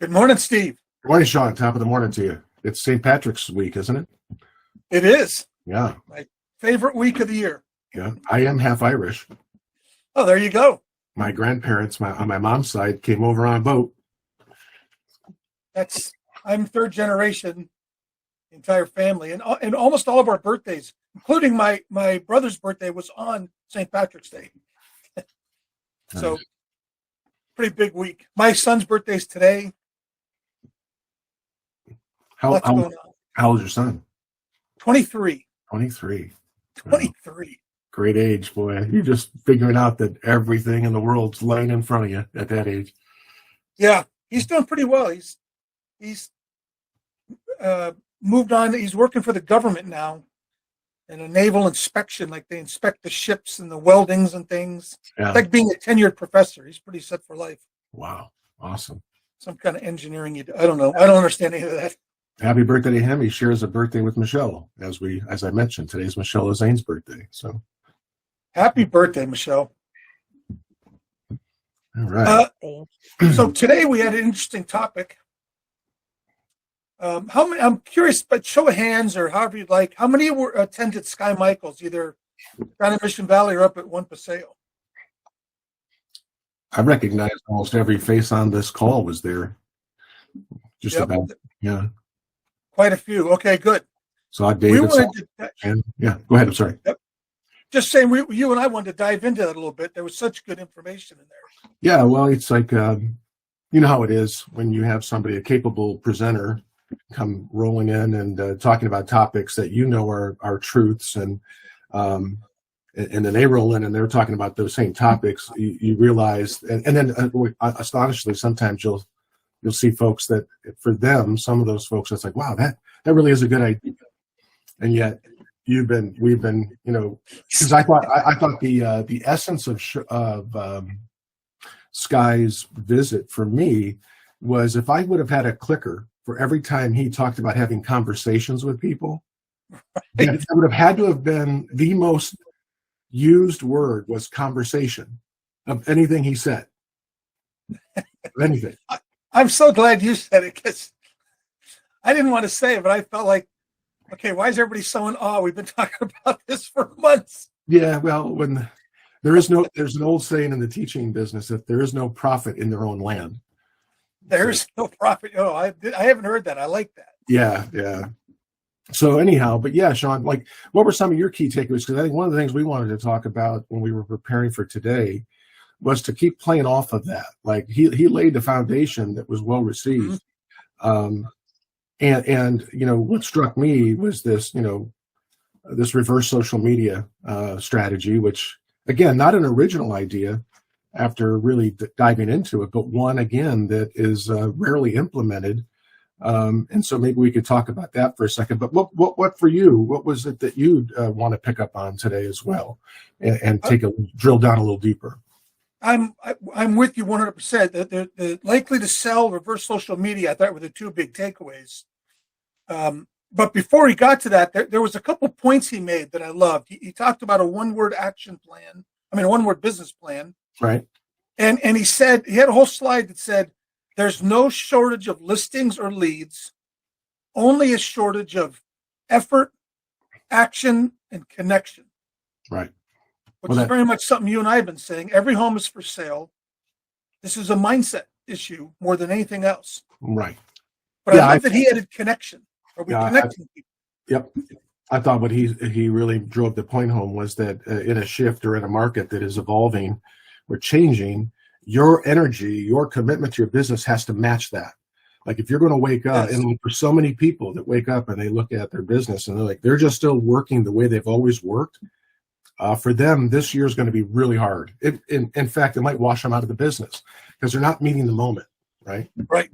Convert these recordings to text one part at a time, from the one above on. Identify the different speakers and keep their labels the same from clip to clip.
Speaker 1: Good morning, Steve.
Speaker 2: Good morning, Sean. Top of the morning to you. It's St. Patrick's week, isn't it?
Speaker 1: It is
Speaker 2: Yeah.
Speaker 1: my favorite week of the year.
Speaker 2: Yeah. I am half Irish.
Speaker 1: Oh, there you go.
Speaker 2: My grandparents, on my mom's side, came over on a boat.
Speaker 1: I'm third generation, entire family, and almost all of our birthdays, including my brother's birthday, was on St. Patrick's Day. So,
Speaker 2: Nice.
Speaker 1: pretty big week. My son's birthday's today. Lots going on.
Speaker 2: How old is your son?
Speaker 1: 23.
Speaker 2: 23.
Speaker 1: 23.
Speaker 2: Great age, boy. You're just figuring out that everything in the world's laying in front of you at that age.
Speaker 1: Yeah, he's doing pretty well. He's moved on. He's working for the government now in a naval inspection, like they inspect the ships and the weldings and things.
Speaker 2: Yeah.
Speaker 1: It's like being a tenured professor. He's pretty set for life.
Speaker 2: Wow. Awesome.
Speaker 1: Some kind of engineering you do. I don't know. I don't understand any of that.
Speaker 2: Happy birthday to him. He shares a birthday with Michelle. As I mentioned, today's Michelle Zane's birthday. So
Speaker 1: happy birthday, Michelle.
Speaker 2: All right.
Speaker 1: So today we had an interesting topic. How many? I'm curious, but show of hands or however you'd like. How many attended Skye Michiels, either down in Mission Valley or up at One Paseo?
Speaker 2: I recognized almost every face on this call was there. Just about. Yeah.
Speaker 1: Quite a few. Okay, good.
Speaker 2: So David. Go ahead. I'm sorry.
Speaker 1: Yep. Just saying, you and I wanted to dive into that a little bit. There was such good information in there.
Speaker 2: Yeah, well, it's like, you know how it is when you have somebody, a capable presenter, come rolling in and talking about topics that you know are truths, and then they roll in and they're talking about those same topics. You realize, and then astonishingly, sometimes you'll see folks that for them, some of those folks, it's like, wow, that really is a good idea, and yet we've been, because I thought the essence of Skye's visit for me was, if I would have had a clicker for every time he talked about having conversations with people, it would have had to have been the most used word was conversation of anything he said. Anything.
Speaker 1: I'm so glad you said it, because I didn't want to say it, but I felt like, okay, why is everybody so in awe? We've been talking about this for months.
Speaker 2: Yeah, well, there's an old saying in the teaching business that there is no prophet in their own land.
Speaker 1: There's no prophet. Oh, I haven't heard that. I like that.
Speaker 2: Yeah. So anyhow, but yeah, Sean, like, what were some of your key takeaways? Because I think one of the things we wanted to talk about when we were preparing for today was to keep playing off of that. Like, he laid the foundation that was well received. Mm-hmm. And what struck me was this, this reverse social media strategy, which, again, not an original idea after really diving into it, but one, again, that is rarely implemented. And so maybe we could talk about that for a second. But what for you? What was it that you'd want to pick up on today as well, and drill down a little deeper?
Speaker 1: I'm with you 100%. The likely to sell reverse social media, I thought, were the two big takeaways. But before he got to that, there was a couple points he made that I loved. He talked about a one-word business plan.
Speaker 2: Right.
Speaker 1: And he said, he had a whole slide that said, there's no shortage of listings or leads, only a shortage of effort, action, and connection.
Speaker 2: Right.
Speaker 1: Which is very much something you and I have been saying. Every home is for sale. This is a mindset issue more than anything else.
Speaker 2: Right.
Speaker 1: But I love that he added connection. Are we connecting people?
Speaker 2: Yep. I thought what he really drove the point home was that in a shift or in a market that is evolving or changing, your energy, your commitment to your business has to match that. Like, if you're going to wake up, yes. And for so many people that wake up and they look at their business and they're like, they're just still working the way they've always worked. For them, this year is going to be really hard. In fact, it might wash them out of the business because they're not meeting the moment, right?
Speaker 1: Right.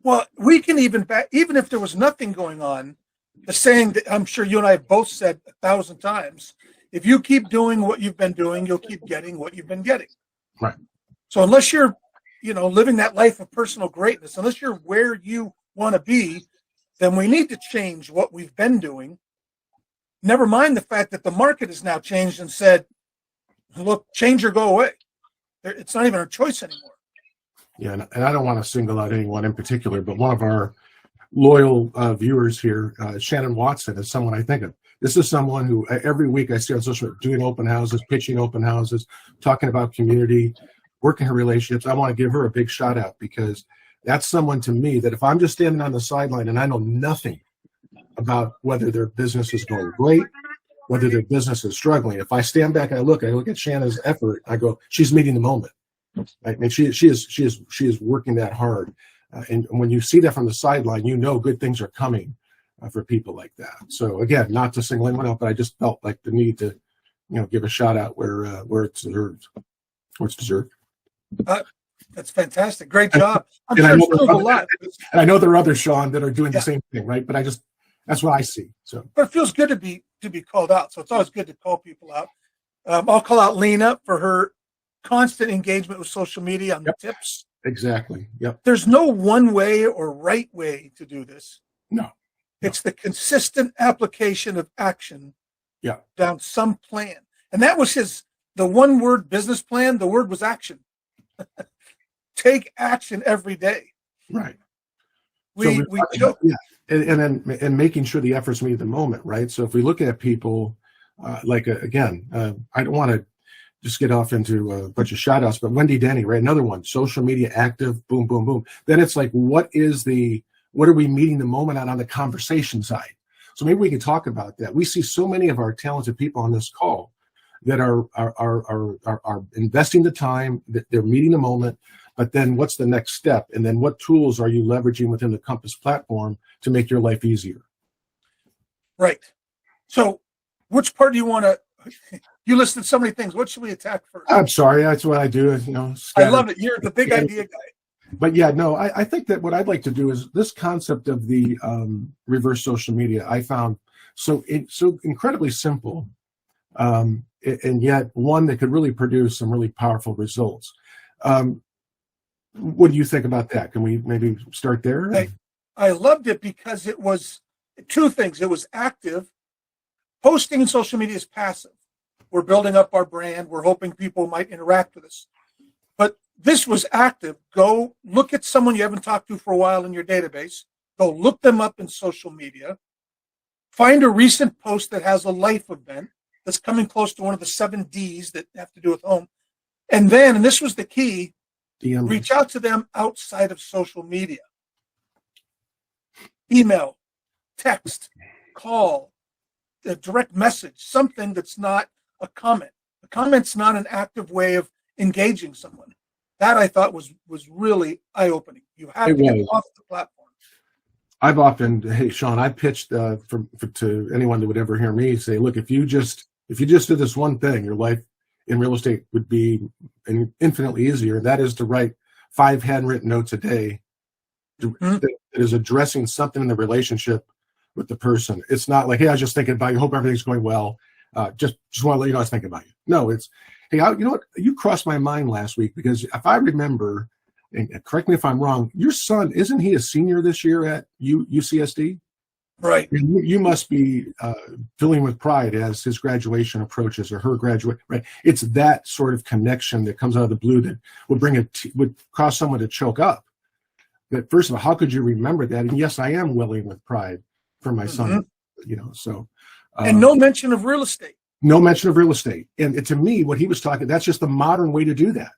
Speaker 1: Well, we can even if there was nothing going on, the saying that I'm sure you and I have both said 1,000 times, if you keep doing what you've been doing, you'll keep getting what you've been getting.
Speaker 2: Right.
Speaker 1: So unless you're, living that life of personal greatness, unless you're where you want to be, then we need to change what we've been doing. Never mind the fact that the market has now changed and said, look, change or go away. It's not even a choice anymore.
Speaker 2: Yeah, and I don't want to single out anyone in particular, but one of our loyal viewers here, Shannon Watson, is someone I think of. This is someone who every week I see on social media doing open houses, pitching open houses, talking about community, working her relationships. I want to give her a big shout out because that's someone to me that if I'm just standing on the sideline and I know nothing about whether their business is going great, whether their business is struggling, if I stand back and I look at Shannon's effort, I go, she's meeting the moment. Right? And she is working that hard. And when you see that from the sideline, you know good things are coming for people like that. So again, not to single anyone out, but I just felt like the need to, give a shout out where it's deserved. Where it's deserved.
Speaker 1: That's fantastic. Great job. I'm
Speaker 2: and
Speaker 1: sure it's a lot.
Speaker 2: And I know there are others, Sean, that are doing the same thing, right? But that's what I see. So,
Speaker 1: but it feels good to be called out. So it's always good to call people out. I'll call out Lena for her constant engagement with social media on the tips.
Speaker 2: Exactly. Yep.
Speaker 1: There's no one way or right way to do this.
Speaker 2: No.
Speaker 1: It's the consistent application of action down some plan. And that was the one word business plan. The word was action. Take action every day.
Speaker 2: Right.
Speaker 1: We joke.
Speaker 2: And making sure the efforts meet the moment, right? So if we look at people I don't want to just get off into a bunch of shout outs, but Wendy Denny, right? Another one, social media active, boom, boom, boom. Then it's like, what are we meeting the moment on the conversation side? So maybe we can talk about that. We see so many of our talented people on this call that are investing the time, that they're meeting the moment, but then what's the next step? And then what tools are you leveraging within the Compass platform to make your life easier?
Speaker 1: Right. So which part do you want to, you listed so many things. What should we attack first?
Speaker 2: I'm sorry. That's what I do.
Speaker 1: I love it. You're the big idea guy.
Speaker 2: But I think that what I'd like to do is this concept of the reverse social media, I found so incredibly simple, and yet one that could really produce some really powerful results. What do you think about that? Can we maybe start there?
Speaker 1: I loved it because it was two things. It was active. Posting in social media is passive. We're building up our brand. We're hoping people might interact with us. But this was active. Go look at someone you haven't talked to for a while in your database. Go look them up in social media. Find a recent post that has a life event that's coming close to one of the 7 Ds that have to do with home. And then, and this was the key, reach out to them outside of social media. Email, text, call, a direct message, something that's not a comment. A comment's not an active way of engaging someone. That I thought was really eye-opening. You have to get off the platform.
Speaker 2: I've often, hey Sean, I pitched to anyone that would ever hear me say, look, if you just did this one thing, your life in real estate would be infinitely easier. That is to write 5 handwritten notes a day that is addressing something in the relationship with the person. It's not like, hey, I was just thinking about you. Hope everything's going well. Just want to let you know I was thinking about you. No, it's, hey, you know what? You crossed my mind last week because if I remember, and correct me if I'm wrong, your son, isn't he a senior this year at UCSD?
Speaker 1: Right.
Speaker 2: You must be filling with pride as his graduation approaches or her graduate. Right. It's that sort of connection that comes out of the blue that would cause someone to choke up. That first of all, how could you remember that? And yes, I am willing with pride for my son. So.
Speaker 1: And no mention of real estate.
Speaker 2: No mention of real estate. And to me, what he was talking, that's just the modern way to do that.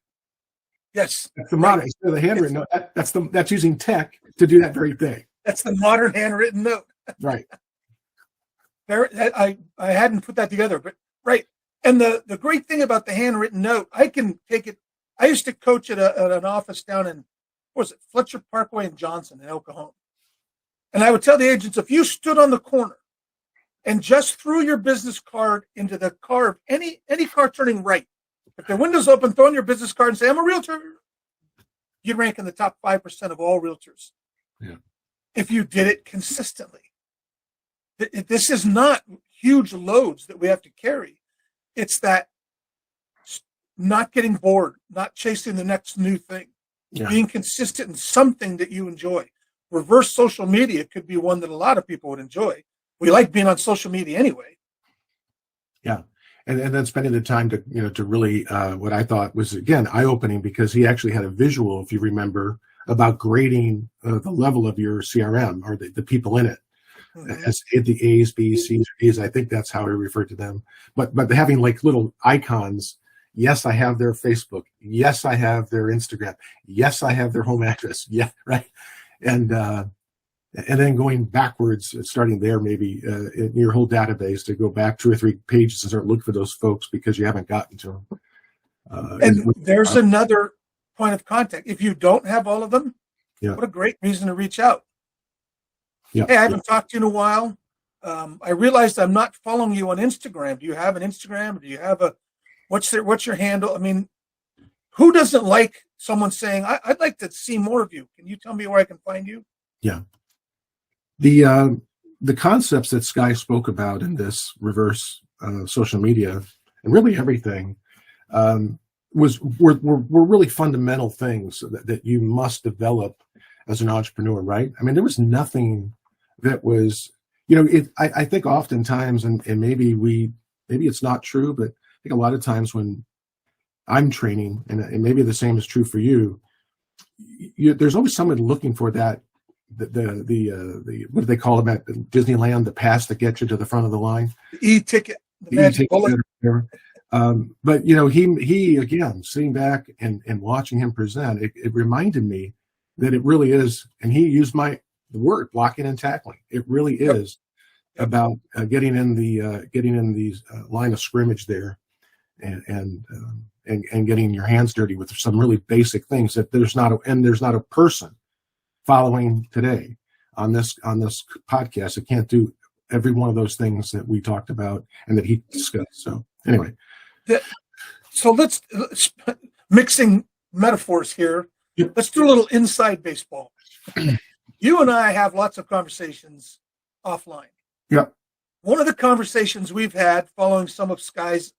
Speaker 1: Yes.
Speaker 2: That's the modern, instead of the handwritten note, that's using tech to do that very thing.
Speaker 1: That's the modern handwritten note.
Speaker 2: Right.
Speaker 1: I hadn't put that together, but right. And the great thing about the handwritten note, I can take it. I used to coach at an office down in, Fletcher Parkway in Johnson in El Cajon. And I would tell the agents, if you stood on the corner and just threw your business card into the car of any car turning right, if the window's open, throw in your business card and say, I'm a realtor, you'd rank in the top 5% of all realtors.
Speaker 2: Yeah.
Speaker 1: If you did it consistently. This is not huge loads that we have to carry. It's that not getting bored, not chasing the next new thing, being consistent in something that you enjoy. Reverse social media could be one that a lot of people would enjoy. We like being on social media anyway.
Speaker 2: Yeah. and then spending the time to, to really, what I thought was, again, eye-opening, because he actually had a visual, if you remember, about grading the level of your CRM, or the people in it, as the A's, B's, C's, or D's. I think that's how he referred to them. But having like little icons. Yes, I have their Facebook. Yes, I have their Instagram. Yes, I have their home address. Yeah, right. And then going backwards, starting there, maybe in your whole database, to go back 2 or 3 pages and start looking for those folks because you haven't gotten to them.
Speaker 1: And there's another point of contact. If you don't have all of them,
Speaker 2: yeah.
Speaker 1: What a great reason to reach out.
Speaker 2: Yeah.
Speaker 1: Hey, I haven't talked to you in a while. I realized I'm not following you on Instagram. Do you have an Instagram? Do you have a what's your handle? I mean, who doesn't like someone saying, I'd like to see more of you. Can you tell me where I can find you?
Speaker 2: Yeah. The concepts that Skye spoke about in this reverse social media, and really everything, were really fundamental things that you must develop as an entrepreneur, right? I mean, there was nothing that was, I think oftentimes, and maybe it's not true, but I think a lot of times when I'm training, and maybe the same is true for you, there's always someone looking for that, the what do they call them at Disneyland, the pass that gets you to the front of the line,
Speaker 1: the e-ticket, the magic bullet.
Speaker 2: But he again, sitting back and watching him present, it reminded me that it really is, and he used the word blocking and tackling. It really is about getting in the line of scrimmage there, and getting your hands dirty with some really basic things that there's not a person following today on this podcast that can't do every one of those things that we talked about and that he discussed. So anyway,
Speaker 1: so let's mixing metaphors here.
Speaker 2: Yep.
Speaker 1: Let's do a little inside baseball. You and I have lots of conversations offline.
Speaker 2: Yeah.
Speaker 1: One of the conversations we've had following some of Skye's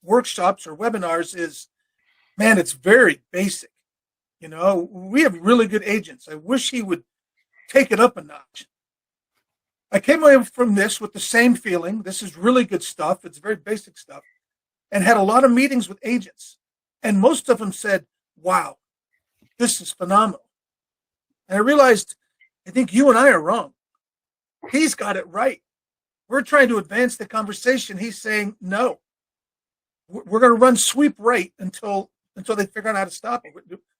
Speaker 1: workshops or webinars is, man, it's very basic. We have really good agents. I wish he would take it up a notch. I came away from this with the same feeling. This is really good stuff. It's very basic stuff. And had a lot of meetings with agents. And most of them said, wow, this is phenomenal. And I realized, I think you and I are wrong. He's got it right. We're trying to advance the conversation. He's saying, no, we're going to run sweep right until they figure out how to stop it.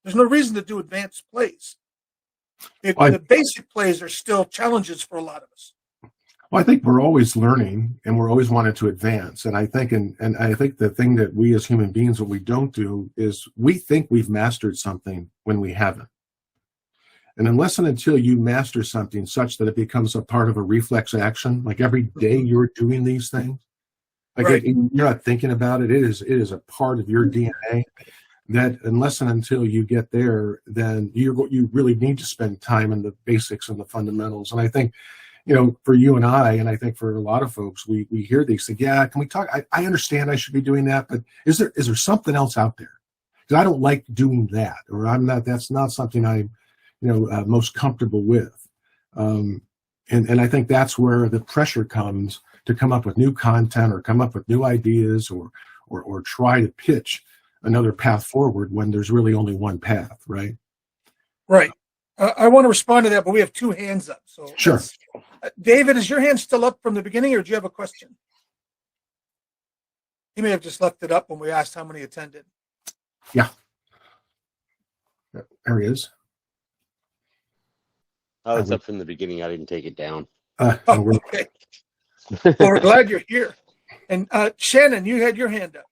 Speaker 1: There's no reason to do advanced plays. The basic plays are still challenges for a lot of us.
Speaker 2: Well, I think we're always learning, and we're always wanting to advance. And I think, and I think the thing that we as human beings, what we don't do is we think we've mastered something when we haven't. And unless and until you master something such that it becomes a part of a reflex action, like every day you're doing these things, like
Speaker 1: right.
Speaker 2: You're not thinking about it. It is a part of your DNA. That unless and until you get there, then you really need to spend time in the basics and the fundamentals. And I think, for you and I think for a lot of folks, we hear these things. Yeah, can we talk? I understand I should be doing that, but is there something else out there? Because I don't like doing that, or that's not something I'm, most comfortable with. And I think that's where the pressure comes to come up with new content or come up with new ideas or try to pitch another path forward when there's really only one path, right?
Speaker 1: Right. I want to respond to that, but we have 2 hands up. So
Speaker 2: sure.
Speaker 1: David, is your hand still up from the beginning, or do you have a question? He may have just left it up when we asked how many attended.
Speaker 2: Yeah. There he is.
Speaker 3: Oh, it's up from the beginning. I didn't take it down.
Speaker 1: Okay. Well, we're glad you're here. And Shannon, you had your hand up.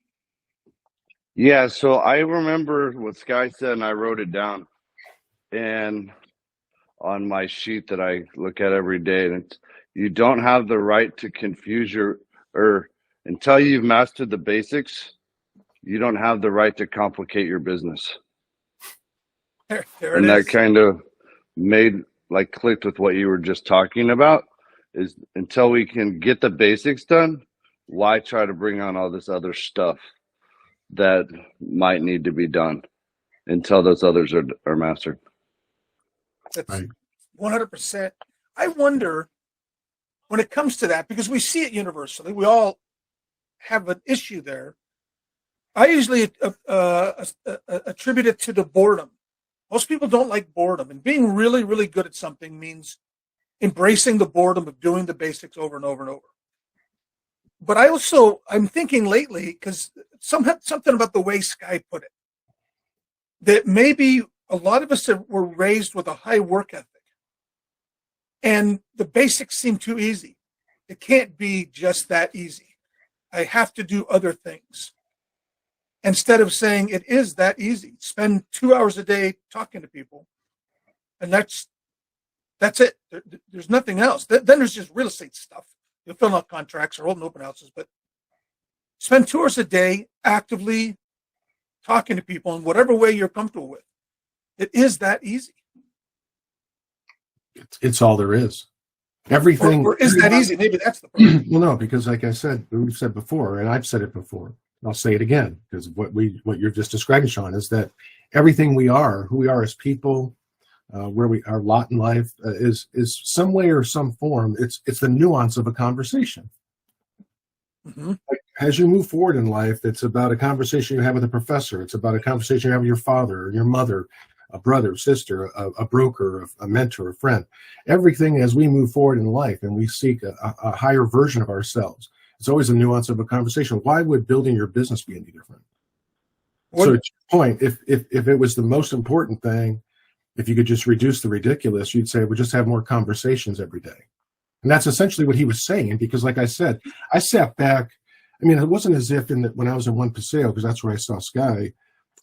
Speaker 4: Yeah, so I remember what Skye said, and I wrote it down, and on my sheet that I look at every day, and it's, you don't have the right to confuse until you've mastered the basics, you don't have the right to complicate your business.
Speaker 1: There
Speaker 4: and
Speaker 1: it is.
Speaker 4: That kind of clicked with what you were just talking about, is until we can get the basics done, why try to bring on all this other stuff that might need to be done until those others are mastered.
Speaker 1: That's right. 100%. I wonder when it comes to that, because we see it universally, we all have an issue there. I usually attribute it to the boredom. Most people don't like boredom, and being really, really good at something means embracing the boredom of doing the basics over and over and over. But I'm thinking lately, because something about the way Skye put it, that maybe a lot of us were raised with a high work ethic, and the basics seem too easy. It can't be just that easy. I have to do other things. Instead of saying it is that easy, spend 2 hours a day talking to people, and that's it. There's nothing else. Then there's just real estate stuff. You're filling out contracts or holding open houses, but spend 2 hours a day actively talking to people in whatever way you're comfortable with. It is that easy.
Speaker 2: It's all there is. Everything.
Speaker 1: Or is that easy? Maybe that's the problem.
Speaker 2: Well, no, because like I said, we've said before, and I've said it before. I'll say it again, because what you're just describing, Sean, is that everything we are, who we are as people, our lot in life, is some way or some form. It's the nuance of a conversation.
Speaker 1: Mm-hmm.
Speaker 2: As you move forward in life, it's about a conversation you have with a professor. It's about a conversation you have with your father or your mother, a brother, sister, a broker, a mentor, a friend. Everything as we move forward in life and we seek a higher version of ourselves. It's always a nuance of a conversation. Why would building your business be any different? So to your point, if it was the most important thing, if you could just reduce the ridiculous, you'd say, well, just have more conversations every day. And that's essentially what he was saying, because like I said, I sat back. I mean, it wasn't as if when I was in One Paseo, because that's where I saw Skye,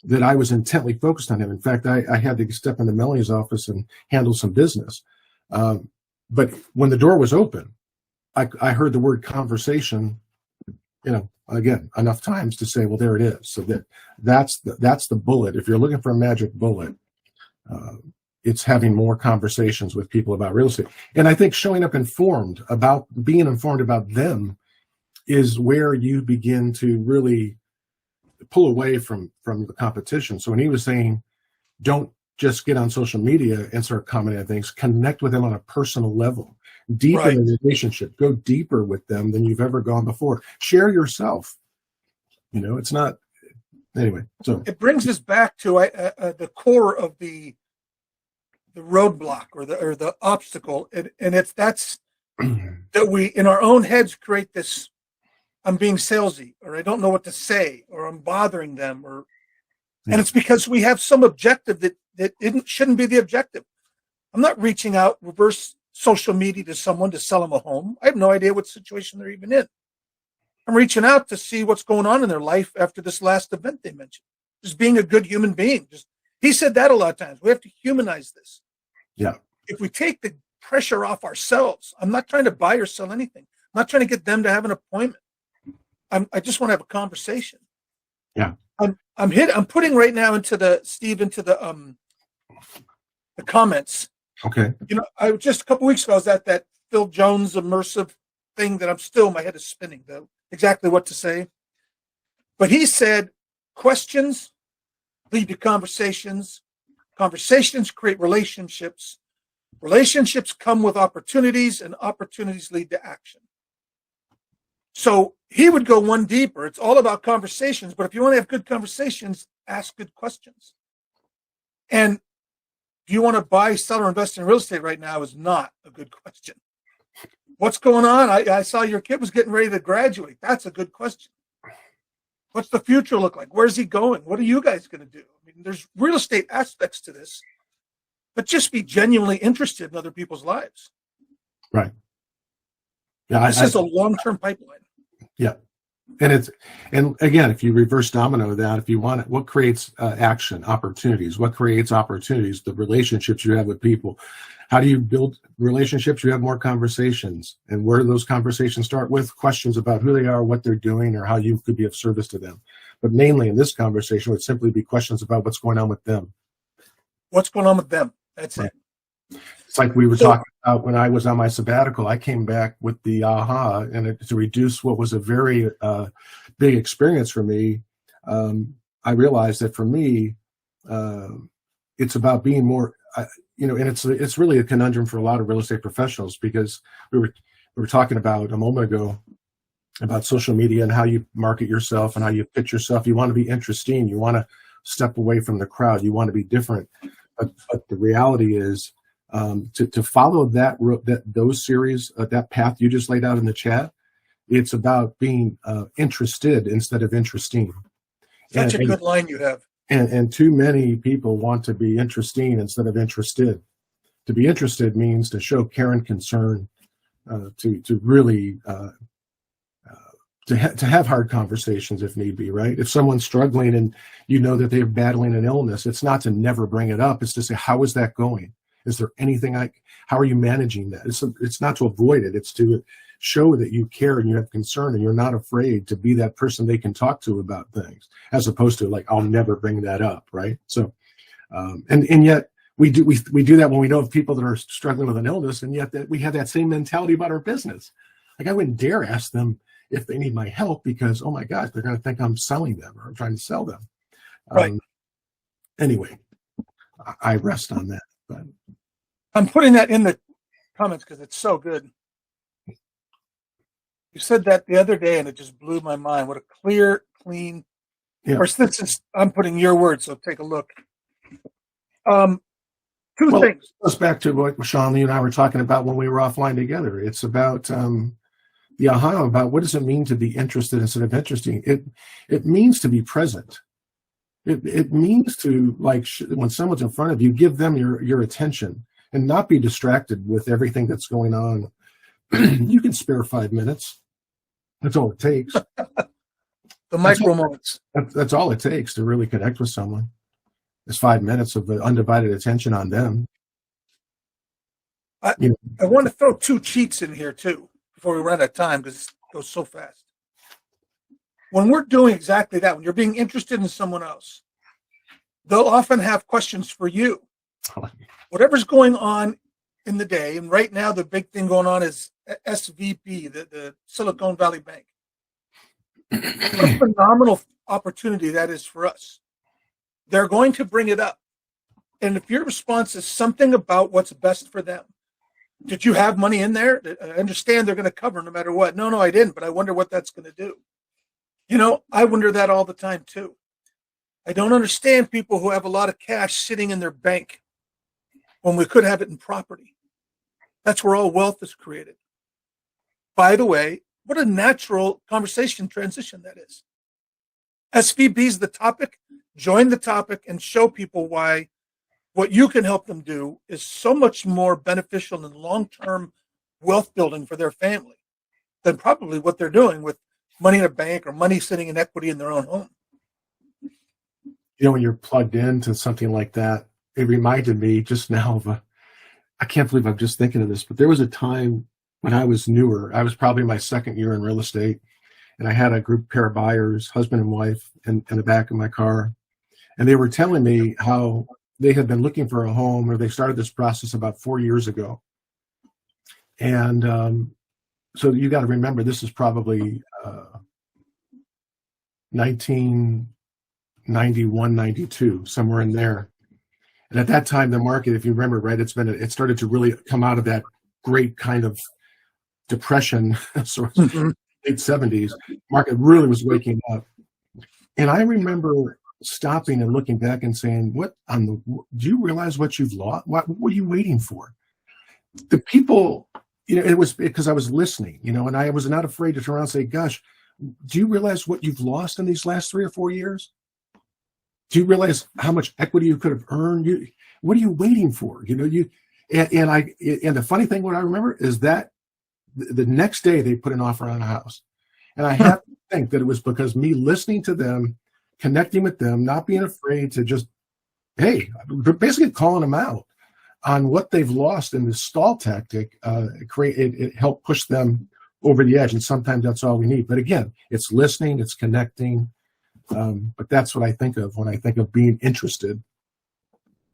Speaker 2: that I was intently focused on him. In fact, I had to step into Melanie's office and handle some business. But when the door was open, I heard the word conversation, again, enough times to say, well, there it is. So that's the bullet. If you're looking for a magic bullet, it's having more conversations with people about real estate. And I think showing up being informed about them is where you begin to really pull away from the competition. So when he was saying, don't just get on social media and start commenting on things, connect with them on a personal level, deepen the relationship, go deeper with them than you've ever gone before. Share yourself. It's not, anyway. So
Speaker 1: it brings us back to the core of the roadblock or the obstacle. And that's that we, in our own heads, create this, I'm being salesy, or I don't know what to say, or I'm bothering them, and it's because we have some objective that shouldn't be the objective. I'm not reaching out reverse social media to someone to sell them a home. I have no idea what situation they're even in. I'm reaching out to see what's going on in their life after this last event they mentioned. Just being a good human being. He said that a lot of times. We have to humanize this.
Speaker 2: Yeah.
Speaker 1: If we take the pressure off ourselves, I'm not trying to buy or sell anything. I'm not trying to get them to have an appointment. I just want to have a conversation.
Speaker 2: Yeah.
Speaker 1: I'm putting right now into the comments.
Speaker 2: Okay.
Speaker 1: I just a couple weeks ago I was at that Phil Jones immersive thing that my head is spinning though exactly what to say. But he said questions lead to conversations. Conversations create relationships. Relationships come with opportunities, and opportunities lead to action. So he would go one deeper. It's all about conversations, but if you want to have good conversations, ask good questions. And do you want to buy, sell, or invest in real estate right now is not a good question. What's going on? I saw your kid was getting ready to graduate. That's a good question. What's the future look like? Where's he going? What are you guys going to do? I mean, there's real estate aspects to this, but just be genuinely interested in other people's lives.
Speaker 2: Right. Yeah,
Speaker 1: this is a long-term pipeline.
Speaker 2: Yeah. And again, if you reverse domino that, if you want it, what creates action, opportunities? What creates opportunities? The relationships you have with people. How do you build relationships? You have more conversations. And where do those conversations start? With questions about who they are, what they're doing, or how you could be of service to them. But mainly in this conversation would simply be questions about what's going on with them.
Speaker 1: What's going on with them? That's it.
Speaker 2: It's like we were talking about when I was on my sabbatical. I came back with the aha, and to reduce what was a very big experience for me, I realized that for me, it's about being more, and it's really a conundrum for a lot of real estate professionals, because we were talking about a moment ago about social media and how you market yourself and how you pitch yourself. You want to be interesting. You want to step away from the crowd. You want to be different. But the reality is to follow those series, that path you just laid out in the chat. It's about being interested instead of interesting.
Speaker 1: Such a good line you have.
Speaker 2: And too many people want to be interesting instead of interested. To be interested means to show care and concern, to really to have hard conversations if need be, right? If someone's struggling and you know that they're battling an illness, it's not to never bring it up. It's to say, how is that going? Is there anything how are you managing that? It's not to avoid it. It's to show that you care and you have concern and you're not afraid to be that person they can talk to about things, as opposed to like, I'll never bring that up, right? So, and yet we do that when we know of people that are struggling with an illness, and yet that we have that same mentality about our business. Like I wouldn't dare ask them if they need my help because, oh my gosh, they're going to think I'm selling them or I'm trying to sell them.
Speaker 1: Right.
Speaker 2: Anyway, I rest on that. But
Speaker 1: I'm putting that in the comments because it's so good. You said that the other day and it just blew my mind. What a clear, clean.
Speaker 2: Yeah.
Speaker 1: Of course, I'm putting your words, so take a look. Two things.
Speaker 2: It goes back to what Sean, you and I were talking about when we were offline together. It's about the aha about what does it mean to be interested instead of interesting. It means to be present. It means to, like, when someone's in front of you, give them your attention and not be distracted with everything that's going on. You can spare 5 minutes. That's all it takes.
Speaker 1: The micro moments.
Speaker 2: That's all it takes to really connect with someone. It's 5 minutes of undivided attention on them.
Speaker 1: I want to throw 2 cheats in here too before we run out of time because it goes so fast. When we're doing exactly that, when you're being interested in someone else, they'll often have questions for you. Whatever's going on in the day, and right now the big thing going on is SVB, the Silicon Valley Bank. What a phenomenal opportunity that is for us. They're going to bring it up. And if your response is something about what's best for them, did you have money in there? I understand they're going to cover no matter what. No, I didn't, but I wonder what that's going to do. I wonder that all the time too. I don't understand people who have a lot of cash sitting in their bank when we could have it in property. That's where all wealth is created. By the way, what a natural conversation transition that is. SVB is the topic. Join the topic and show people why what you can help them do is so much more beneficial in long-term wealth building for their family than probably what they're doing with money in a bank or money sitting in equity in their own home.
Speaker 2: When you're plugged into something like that, it reminded me just now of I can't believe I'm just thinking of this, but there was a time when I was newer. I was probably my second year in real estate, and I had a pair of buyers, husband and wife, in the back of my car. And they were telling me how they had been looking for a home, or they started this process about 4 years ago. And so you got to remember, this is probably 1991, 92, somewhere in there. And at that time, the market, if you remember, right, it started to really come out of that great kind of depression, sort of late 70s. Market really was waking up. And I remember stopping and looking back and saying, do you realize what you've lost? What are you waiting for? The people, it was because I was listening, and I was not afraid to turn around and say, gosh, do you realize what you've lost in these last 3 or 4 years? Do you realize how much equity you could have earned? What are you waiting for? And the funny thing, what I remember is that the next day they put an offer on a house. And I have to think that it was because me listening to them, connecting with them, not being afraid to just, basically calling them out on what they've lost in this stall tactic. It helped push them over the edge. And sometimes that's all we need. But again, it's listening, it's connecting. But that's what I think of when I think of being interested.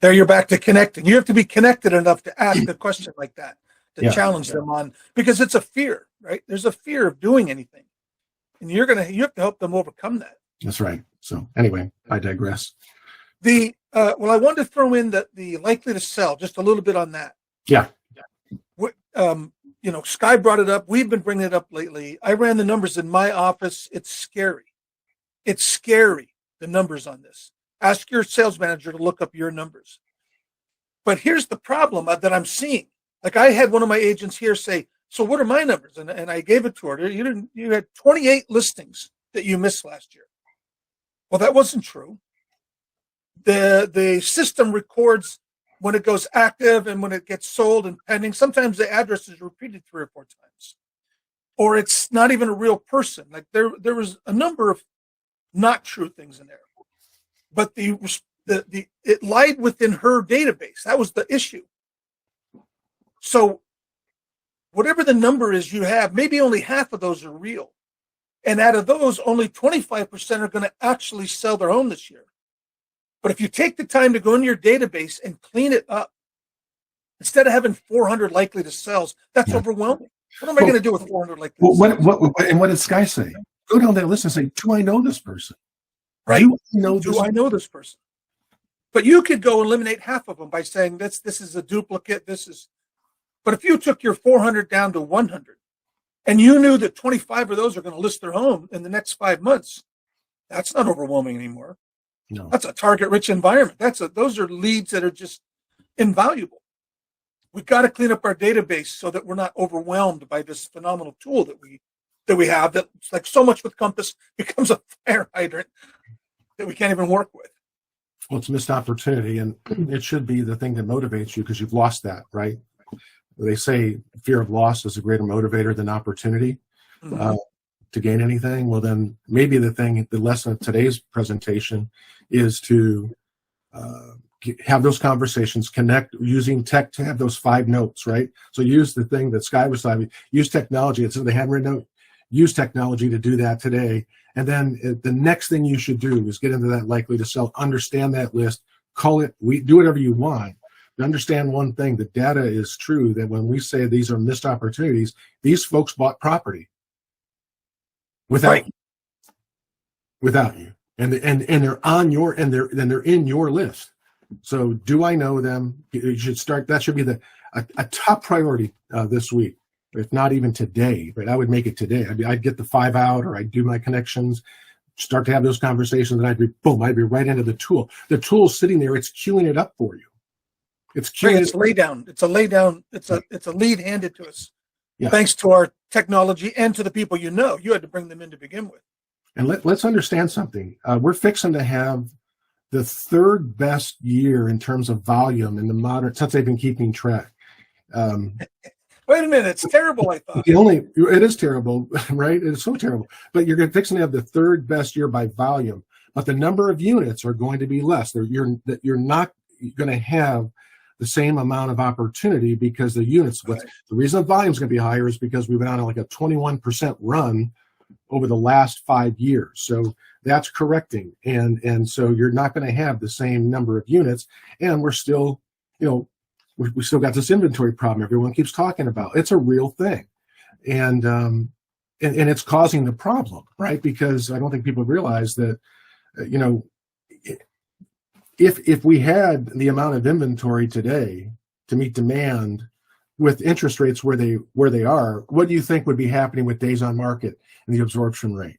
Speaker 1: There you're back to connecting. You have to be connected enough to ask a question like that, to challenge them on, because it's a fear, right? There's a fear of doing anything. And you have to help them overcome that.
Speaker 2: That's right. So anyway, I digress.
Speaker 1: I wanted to throw in the likely to sell, just a little bit on that.
Speaker 2: Yeah.
Speaker 1: Skye brought it up. We've been bringing it up lately. I ran the numbers in my office. It's scary. It's scary, the numbers on this. Ask your sales manager to look up your numbers. But here's the problem that I'm seeing. Like, I had one of my agents here say, so what are my numbers? And I gave it to her. You had 28 listings that you missed last year. Well, that wasn't true. The system records when it goes active and when it gets sold and pending. Sometimes the address is repeated 3 or 4 times, or it's not even a real person. Like, there was a number of not true things in there, but it lied within her database. That was the issue. So whatever the number is you have, maybe only half of those are real. And out of those, only 25% are going to actually sell their home this year. But if you take the time to go into your database and clean it up, instead of having 400 likely to sells, that's overwhelming. What am I going to do with 400 likely to sells?
Speaker 2: And what did Skye say? Go down that list and say, do I know this person?
Speaker 1: Right.
Speaker 2: Do
Speaker 1: I know this person? But you could go eliminate half of them by saying this is a duplicate. But if you took your 400 down to 100 and you knew that 25 of those are going to list their home in the next 5 months, that's not overwhelming anymore.
Speaker 2: No.
Speaker 1: That's a target-rich environment. Those are leads that are just invaluable. We've got to clean up our database so that we're not overwhelmed by this phenomenal tool that we have. That's like so much with Compass becomes a fire hydrant that we can't even work with.
Speaker 2: Well, it's a missed opportunity, and it should be the thing that motivates you because you've lost that, right? They say fear of loss is a greater motivator than opportunity to gain anything. Well, then maybe the lesson of today's presentation is to have those conversations, connect using tech to have those 5 notes, right? So use the thing that Skye was talking, use technology. It's in the handwritten note. Use technology to do that today. And then the next thing you should do is get into that likely to sell, understand that list, call it, do whatever you want. Understand one thing, the data is true that when we say these are missed opportunities, these folks bought property without you. And they're on your, and they're in your list. So do I know them? You should start, that should be a top priority this week, if not even today, but I would make it today. I'd get the 5 out, or I'd do my connections, start to have those conversations, and I'd be right into the tool. The tool's sitting there, it's queuing it up for you. It's queuing.
Speaker 1: It's a lay down. It's a lay down. It's a lead handed to us.
Speaker 2: Yeah.
Speaker 1: Thanks to our technology and to the people you had to bring them in to begin with.
Speaker 2: And let's understand something. We're fixing to have the 3rd best year in terms of volume in the modern, since they've been keeping track.
Speaker 1: Wait a minute, it's terrible, I thought.
Speaker 2: It is terrible, right? It's so terrible. But you're fixing to have the 3rd best year by volume. But the number of units are going to be less. You're not going to have the same amount of opportunity because the units, the reason the volume is going to be higher is because we've been on like a 21% run over the last 5 years. So that's correcting. And so you're not going to have the same number of units. And we're still, we still got this inventory problem everyone keeps talking about. It's a real thing. And it's causing the problem, right? Because I don't think people realize that, if we had the amount of inventory today to meet demand with interest rates where they are, what do you think would be happening with days on market and the absorption rate?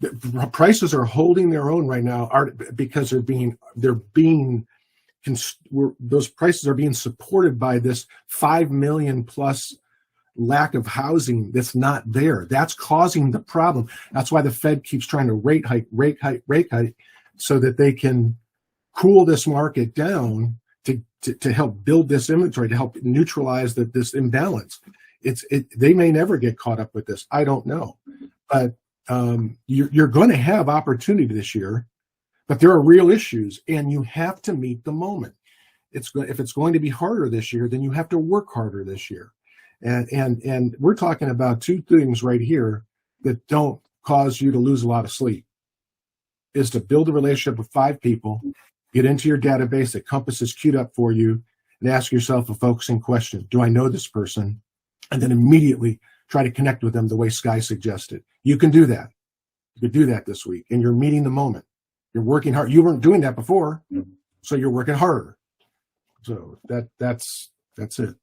Speaker 2: The prices are holding their own right now because those prices are being supported by this 5 million plus lack of housing that's not there. That's causing the problem. That's why the Fed keeps trying to rate hike, so that they can cool this market down to help build this inventory, to help neutralize this imbalance. They may never get caught up with this. I don't know, but you're going to have opportunity this year, but there are real issues, and you have to meet the moment. If it's going to be harder this year, then you have to work harder this year. And we're talking about 2 things right here that don't cause you to lose a lot of sleep. Is to build a relationship with 5 people, get into your database that Compass is queued up for you, and ask yourself a focusing question. Do I know this person? And then immediately try to connect with them the way Skye suggested. You can do that. You could do that this week, and you're meeting the moment. You're working hard. You weren't doing that before, so you're working harder. So that's it.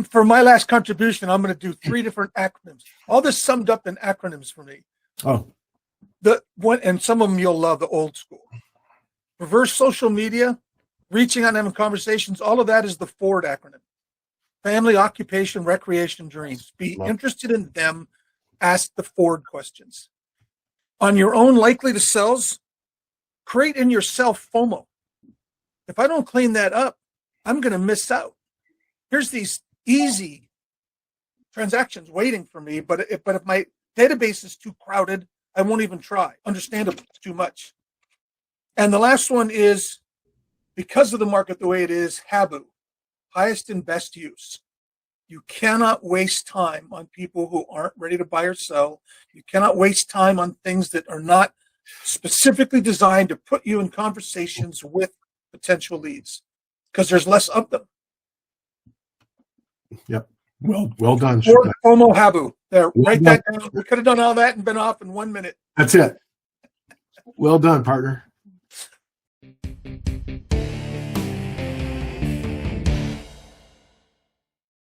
Speaker 1: For my last contribution, I'm going to do 3 different acronyms. All this summed up in acronyms for me.
Speaker 2: Oh,
Speaker 1: The one, and some of them you'll love, the old school. Reverse social media, reaching out and having conversations, all of that is the FORD acronym. Family, occupation, recreation, dreams. Be interested in them. Ask the FORD questions. On your own likely to sells, create in yourself FOMO. If I don't clean that up, I'm going to miss out. Here's these easy transactions waiting for me, but if my database is too crowded, I won't even try. Understandably, it's too much. And the last one is, because of the market the way it is, HABU, highest and best use. You cannot waste time on people who aren't ready to buy or sell. You cannot waste time on things that are not specifically designed to put you in conversations with potential leads, because there's less of them.
Speaker 2: yep. Well done.
Speaker 1: Or FOMO HABU. There,
Speaker 2: Well
Speaker 1: write
Speaker 2: done.
Speaker 1: that down. We could have done all that and been off in 1 minute.
Speaker 2: That's it. Well done, partner.